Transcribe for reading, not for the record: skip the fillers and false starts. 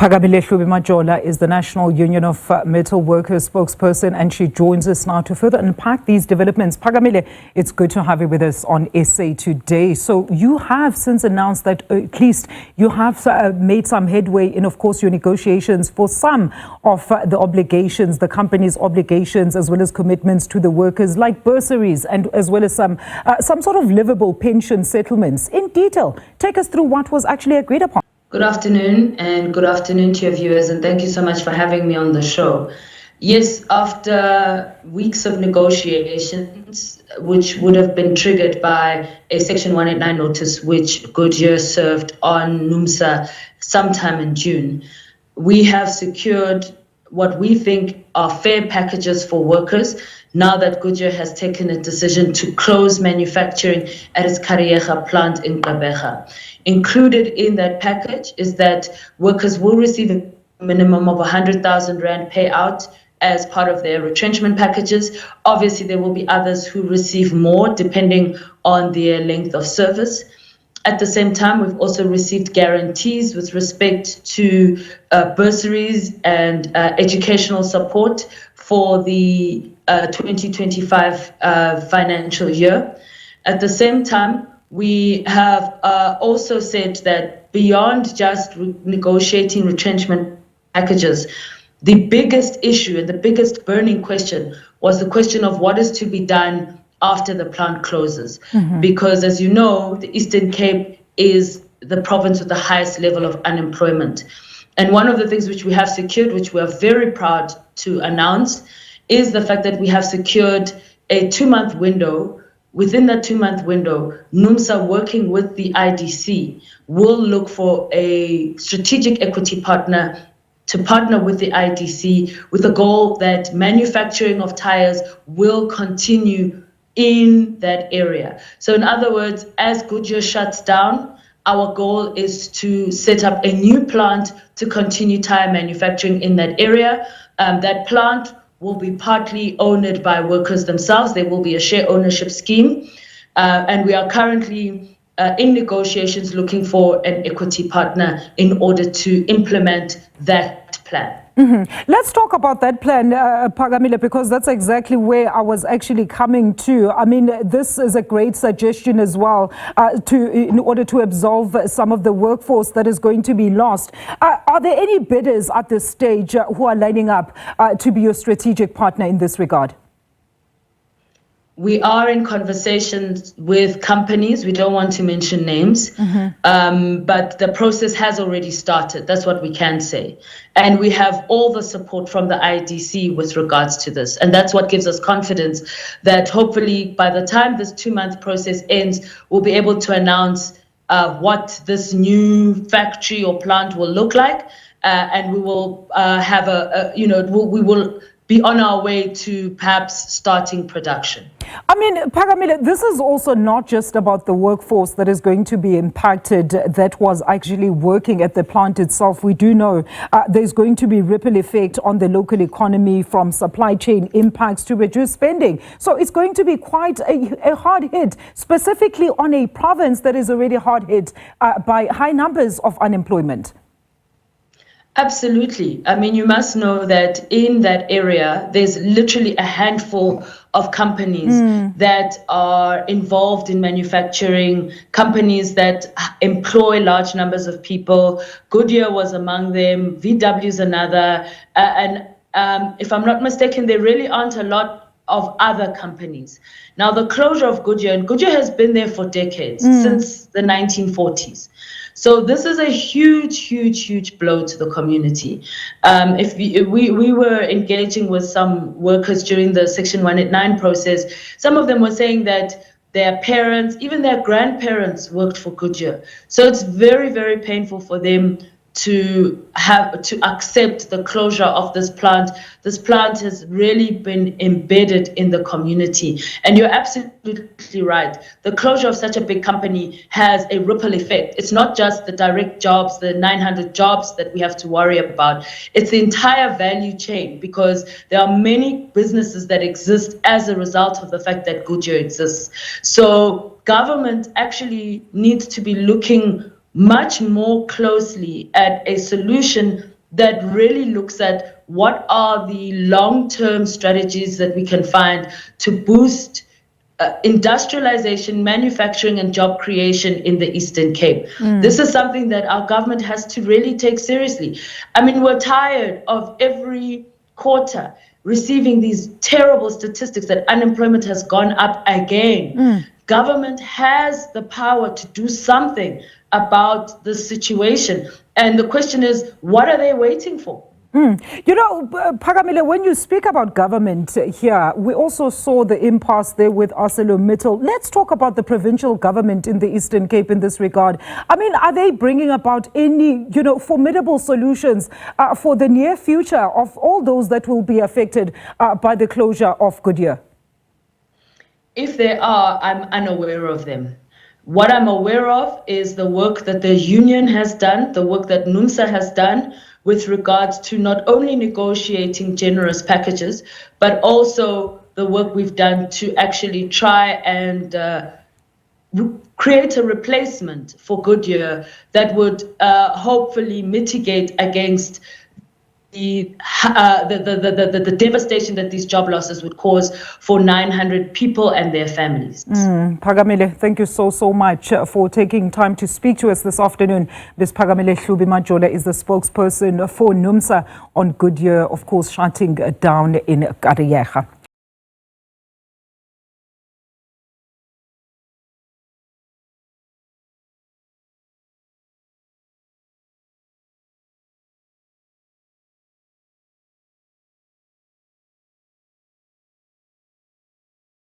Phakamile Hlubi-Majola is the National Union of Metalworkers spokesperson, and she joins us now to further unpack these developments. Phakamile, it's good to have you with us on SA Today. So you have since announced that at least you have made some headway in, of course, your negotiations for some of the obligations, the company's obligations, as well as commitments to the workers, like bursaries and as well as some sort of livable pension settlements. In detail, take us through what was actually agreed upon. Good afternoon, and good afternoon to your viewers, and thank you so much for having me on the show. Yes, after weeks of negotiations, which would have been triggered by a Section 189 notice which Goodyear served on Numsa sometime in June, we have secured what we think are fair packages for workers now that Goodyear has taken a decision to close manufacturing at its Kariega plant in Kariega. Included in that package is that workers will receive a minimum of 100,000 Rand payout as part of their retrenchment packages. Obviously, there will be others who receive more depending on their length of service. At the same time, we've also received guarantees with respect to bursaries and educational support for the 2025 financial year. At the same time, we have also said that beyond just negotiating retrenchment packages, the biggest issue and the biggest burning question was the question of what is to be done after the plant closes. Because as you know, the Eastern Cape is the province with the highest level of unemployment. And one of the things which we have secured, which we are very proud to announce, is the fact that we have secured a 2-month window. Within that 2-month window, Numsa, working with the IDC, will look for a strategic equity partner to partner with the IDC with the goal that manufacturing of tires will continue in that area. So in other words, as Goodyear shuts down, our goal is to set up a new plant to continue tire manufacturing in that area. That plant will be partly owned by workers themselves. There will be a share ownership scheme. And we are currently in negotiations looking for an equity partner in order to implement that plan. Let's talk about that plan, Phakamile, because that's exactly where I was actually coming to. I mean, this is a great suggestion as well in order to absolve some of the workforce that is going to be lost. Are there any bidders at this stage who are lining up to be your strategic partner in this regard? We are in conversations with companies. We don't want to mention names, but the process has already started. That's what we can say. And we have all the support from the IDC with regards to this. And that's what gives us confidence that hopefully by the time this 2-month process ends, we'll be able to announce what this new factory or plant will look like. And we will have we will be on our way to perhaps starting production. I mean, Phakamile, this is also not just about the workforce that is going to be impacted that was actually working at the plant itself. We do know there's going to be ripple effect on the local economy from supply chain impacts to reduced spending. So it's going to be quite a hard hit, specifically on a province that is already hard hit by high numbers of unemployment. Absolutely. I mean, you must know that in that area, there's literally a handful of companies that are involved in manufacturing, companies that employ large numbers of people. Goodyear was among them, VW is another. And if I'm not mistaken, there really aren't a lot of other companies. Now, the closure of Goodyear, and Goodyear has been there for decades, since the 1940s. So this is a huge blow to the community. If we were engaging with some workers during the Section 189 process, some of them were saying that their parents, even their grandparents, worked for Goodyear. So it's very, very painful for them to accept the closure of this plant. This plant has really been embedded in the community. And you're absolutely right. The closure of such a big company has a ripple effect. It's not just the direct jobs, the 900 jobs that we have to worry about. It's the entire value chain, because there are many businesses that exist as a result of the fact that Goodyear exists. So government actually needs to be looking much more closely at a solution that really looks at what are the long-term strategies that we can find to boost industrialization, manufacturing, and job creation in the Eastern Cape. This is something that our government has to really take seriously. I mean, we're tired of every quarter receiving these terrible statistics that unemployment has gone up again. Government has the power to do something about the situation. And the question is, what are they waiting for? You know, Phakamile, when you speak about government here, we also saw the impasse there with ArcelorMittal. Let's talk about the provincial government in the Eastern Cape in this regard. I mean, are they bringing about any, formidable solutions for the near future of all those that will be affected by the closure of Goodyear? If they are, I'm unaware of them. What I'm aware of is the work that the union has done, the work that Numsa has done with regards to not only negotiating generous packages, but also the work we've done to actually try and create a replacement for Goodyear that would hopefully mitigate against the devastation that these job losses would cause for 900 people and their families. Phakamile, thank you so much for taking time to speak to us this afternoon. Ms. Phakamile Hlubi-Majola is the spokesperson for Numsa on Goodyear, of course, shutting down in Kariega.